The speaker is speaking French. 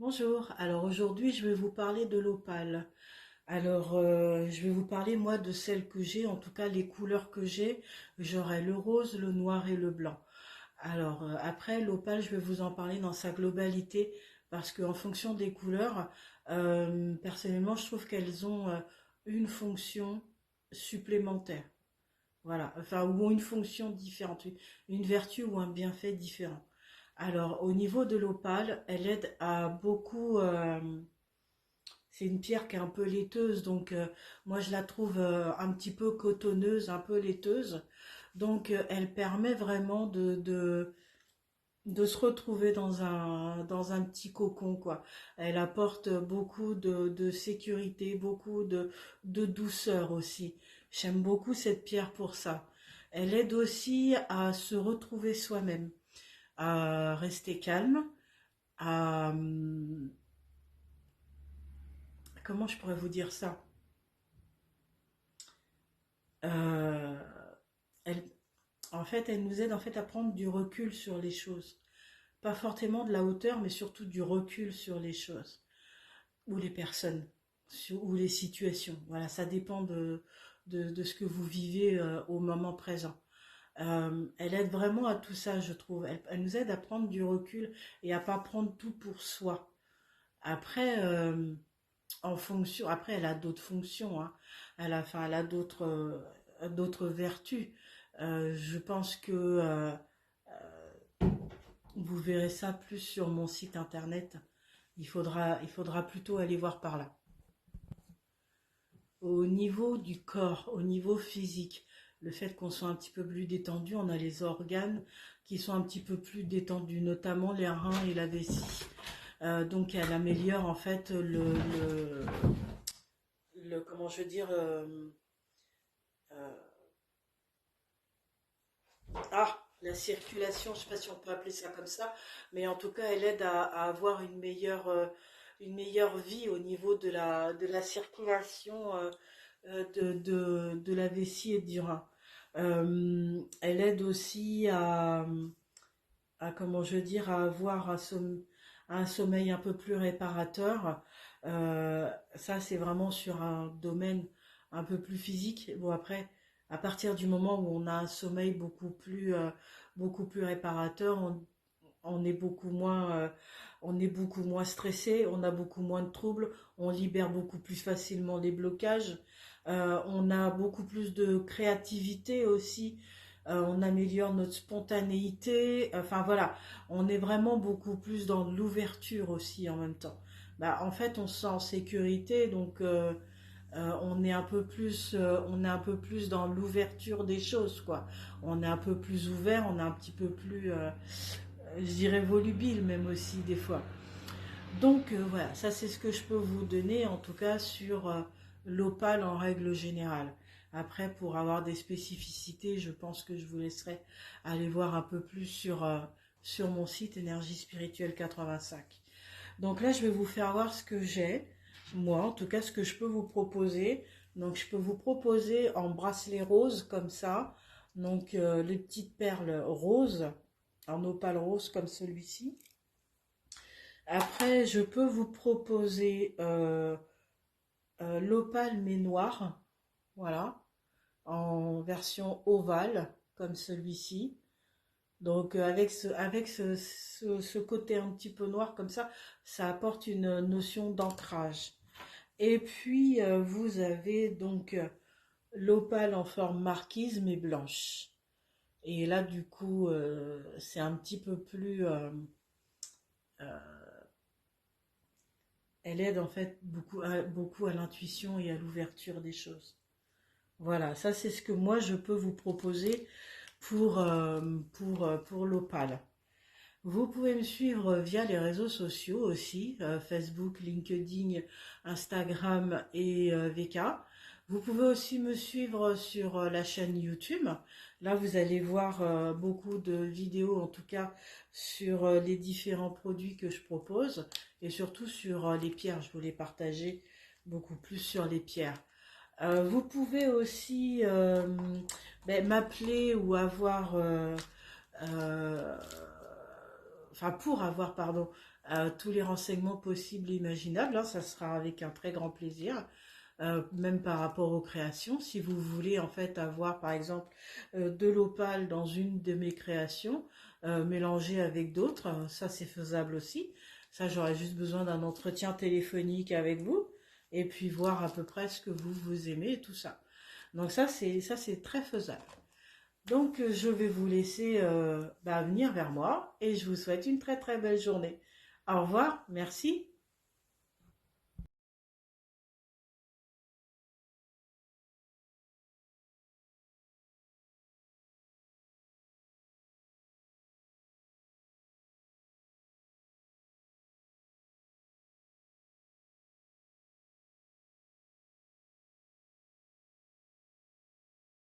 Bonjour, alors aujourd'hui je vais vous parler de l'opale. Alors je vais vous parler moi de celles que j'ai, en tout cas les couleurs que j'ai. J'aurai le rose, le noir et le blanc. Alors après l'opale je vais vous en parler dans sa globalité parce qu'en fonction des couleurs, personnellement je trouve qu'elles ont une fonction supplémentaire. Voilà, enfin ou une fonction différente, une vertu ou un bienfait différent. Alors, au niveau de l'opale, elle aide à beaucoup. C'est une pierre qui est un peu laiteuse, donc moi je la trouve un petit peu cotonneuse, un peu laiteuse. Donc, elle permet vraiment de se retrouver dans un petit cocon, quoi. Elle apporte beaucoup de sécurité, beaucoup de douceur aussi. J'aime beaucoup cette pierre pour ça. Elle aide aussi à se retrouver soi-même, à rester calme, à comment je pourrais vous dire ça. Euh, elle, En fait, elle nous aide en fait à prendre du recul sur les choses, pas forcément de la hauteur, mais surtout du recul sur les choses ou les personnes ou les situations. Voilà, ça dépend de ce que vous vivez au moment présent. Elle aide vraiment à tout ça, je trouve. Elle nous aide à prendre du recul et à pas prendre tout pour soi. Après, en fonction, après, elle a d'autres fonctions, hein. Elle a d'autres vertus. Je pense que vous verrez ça plus sur mon site internet. Il faudra plutôt aller voir par là. Au niveau du corps, au niveau physique, le fait qu'on soit un petit peu plus détendu, on a les organes qui sont un petit peu plus détendus, notamment les reins et la vessie. Donc elle améliore en fait comment je veux dire, euh, la circulation, je ne sais pas si on peut appeler ça comme ça, mais en tout cas, elle aide à avoir une meilleure vie au niveau de la circulation de la vessie et du rein. Elle aide aussi comment je veux dire, à avoir un sommeil un peu plus réparateur. Ça, c'est vraiment sur un domaine un peu plus physique. Bon, après, à partir du moment où on a un sommeil beaucoup plus réparateur, on est on est beaucoup moins stressé, on a beaucoup moins de troubles, on libère beaucoup plus facilement les blocages, on a beaucoup plus de créativité aussi, on améliore notre spontanéité, enfin voilà, on est vraiment beaucoup plus dans l'ouverture aussi en même temps. Bah, en fait, on se sent en sécurité, donc on est un peu plus dans l'ouverture des choses, quoi. On est un peu plus ouvert, on est un petit peu plus, je dirais volubile même aussi des fois. Donc voilà, ça c'est ce que je peux vous donner en tout cas sur l'opale en règle générale. Après, pour avoir des spécificités, je pense que je vous laisserai aller voir un peu plus sur mon site Énergie Spirituelle 85. Donc là, je vais vous faire voir ce que j'ai, moi, en tout cas ce que je peux vous proposer. Donc je peux vous proposer en bracelet rose comme ça, donc les petites perles roses, en opale rose comme celui-ci. Après, je peux vous proposer l'opale mais noir, voilà, en version ovale comme celui-ci. Donc ce côté un petit peu noir comme ça apporte une notion d'ancrage. Et puis vous avez donc l'opale en forme marquise mais blanche. Et là du coup c'est un petit peu plus, euh, elle aide en fait beaucoup à l'intuition et à l'ouverture des choses. Voilà, ça c'est ce que moi je peux vous proposer pour l'opale. Vous pouvez me suivre via les réseaux sociaux aussi, Facebook, LinkedIn, Instagram et VK. Vous pouvez aussi me suivre sur la chaîne YouTube. Là, vous allez voir beaucoup de vidéos, en tout cas sur les différents produits que je propose et surtout sur les pierres. Je voulais partager beaucoup plus sur les pierres. Vous pouvez aussi m'appeler ou avoir euh, enfin pour avoir, pardon, tous les renseignements possibles et imaginables, hein, ça sera avec un très grand plaisir. Même par rapport aux créations, si vous voulez en fait avoir par exemple de l'opale dans une de mes créations, mélangée avec d'autres, ça c'est faisable aussi. Ça j'aurais juste besoin d'un entretien téléphonique avec vous et puis voir à peu près ce que vous aimez et tout ça. Donc ça c'est très faisable. Donc je vais vous laisser venir vers moi et je vous souhaite une très très belle journée. Au revoir, merci.